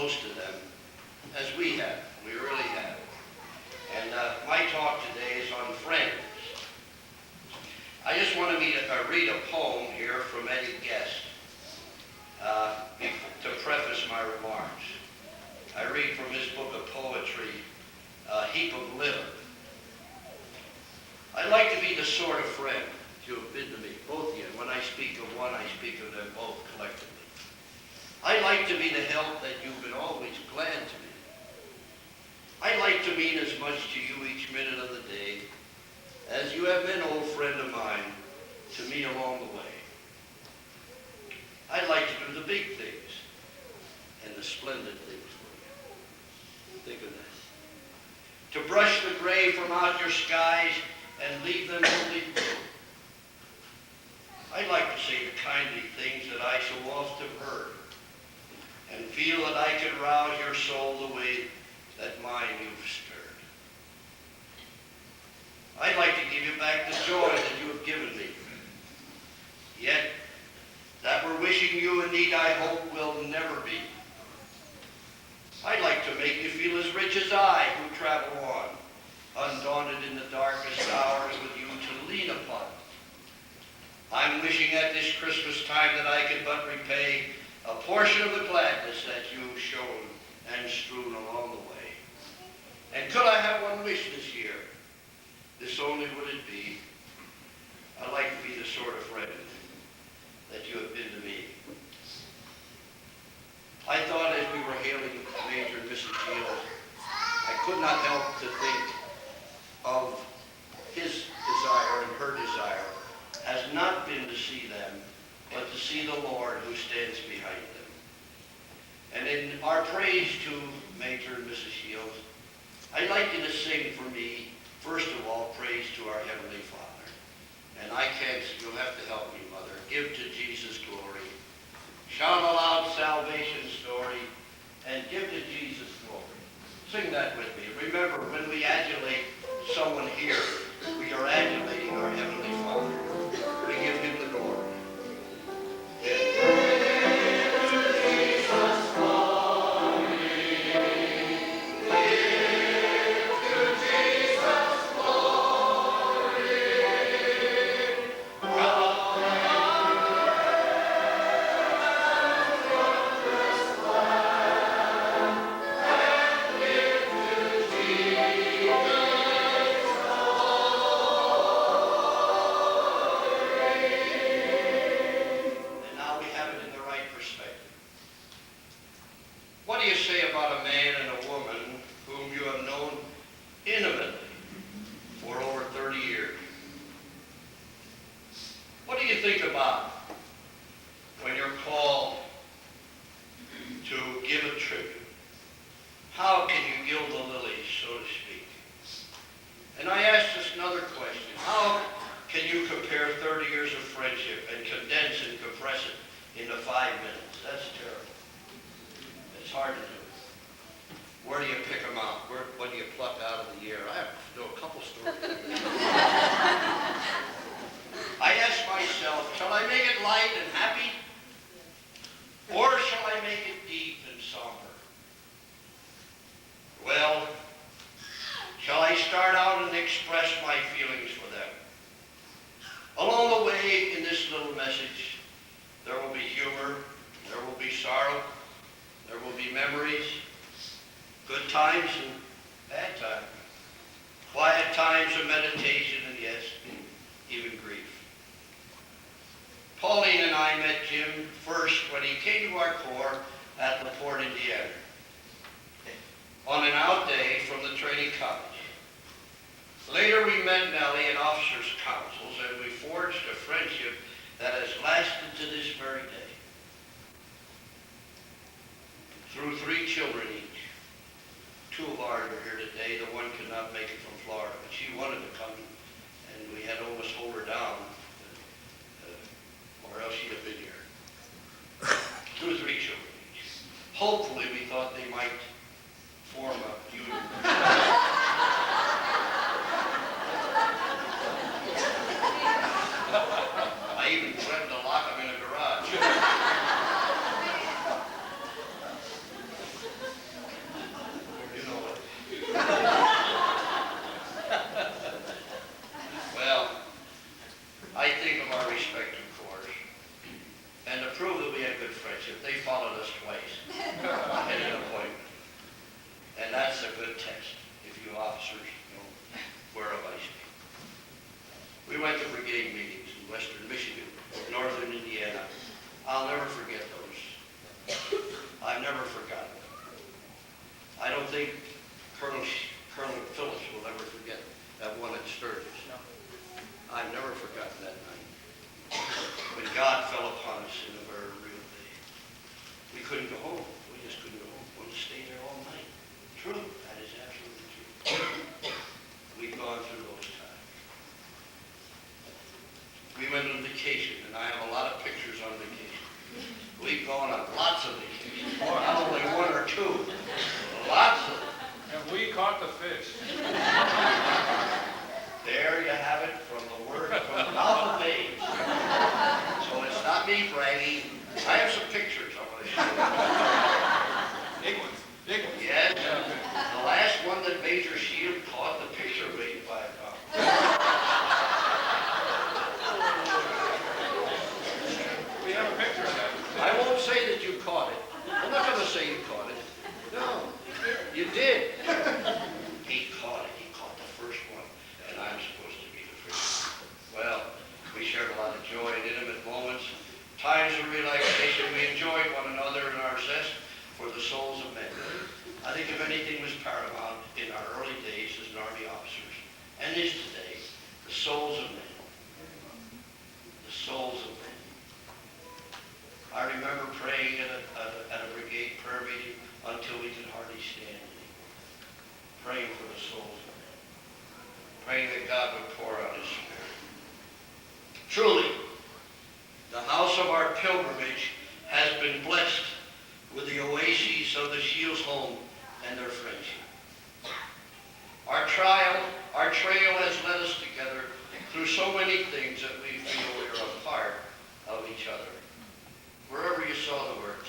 close to them as we have. We really have. And my talk today is on friends. I just want to read a poem here from Eddie Guest to preface my remarks. I read from his book of poetry, A Heap of Living. I'd like to be the sort of friend you have been to me, both of you. When I speak of one, I speak of them both collectively. I'd like to be the help that you've been always glad to be. I'd like to mean as much to you each minute of the day as you have been, old friend of mine, to me along the way. I'd like to do the big things and the splendid things for you. Think of this. To brush the gray from out your skies and leave them only blue. I'd like to say the kindly things that I so often heard and feel that I could rouse your soul the way that mine you've stirred. I'd like to give you back the joy that you have given me. Yet, that we're wishing you indeed I hope will never be. I'd like to make you feel as rich as I who travel on, undaunted in the darkest hours with you to lean upon. I'm wishing at this Christmas time that I could but repay a portion of the gladness that you've shown and strewn along the way. And could I have one wish this year, this only would it be, I'd like to be the sort of friend that you have been to me. I thought as we were hailing Major and Mrs. Shiels, I could not help to think of his desire and her desire has not been to see them, but to see the Lord who stands behind them. And in our praise to Major and Mrs. Shiels, I'd like you to sing for me, first of all, praise to our Heavenly Father. And I can't, you'll have to help me, Mother. Give to Jesus glory. Shout aloud salvation's story, and give to Jesus glory. Sing that with me. Remember, when we adulate someone here, we are adulating our Heavenly Father. We give him the glory. On an out day from the training college. Later we met Nellie in officers' councils, and we forged a friendship that has lasted to this very day. Through 3 children each. 2 of ours are here today. The one could not make it from Florida, but she wanted to come, and we had to almost hold her down, or else she'd have been here. 2 or 3 children each. Hopefully we thought they might form a union. I even threatened to lock them in a garage. never forgotten. I don't think Colonel Phillips will ever forget that one at Sturgis. I've never forgotten that night when God fell upon us in a very real way. We couldn't go home. We just couldn't go home. We wanted to stay there all night. True. That is absolutely true. We've gone through those times. We went on vacation, and I have a lot of pictures on vacation. We've gone on lots of vacations. Not only one or two. Lots of them. And we caught the fish. There you have it from the word from the mouth of babes. So it's not me bragging. I have some pictures I want to show you. Big ones. Big ones. Yes. The last one that Major Shield caught, the picture weighed 5 pounds. We have a picture of that. I won't say that you caught it. I'm not going to say you caught it. No. You did. He caught it. He caught the first one. And I'm supposed to be the first. Well, we shared a lot of joy and intimate moments, times of relaxation. We enjoyed one another in our zest for the souls of men. I think if anything was paramount in our early days as an Army officers, and is today, the souls of men. The souls of men. I remember praying at a brigade prayer meeting until we could hardly stand anymore. Praying for the souls of men. Praying that God would pour out his Spirit. Truly, the house of our pilgrimage has been blessed with the oases of the Shiels home and their friendship. Our trail has led us together through so many things that we feel we are a part of each other. Wherever you saw the words,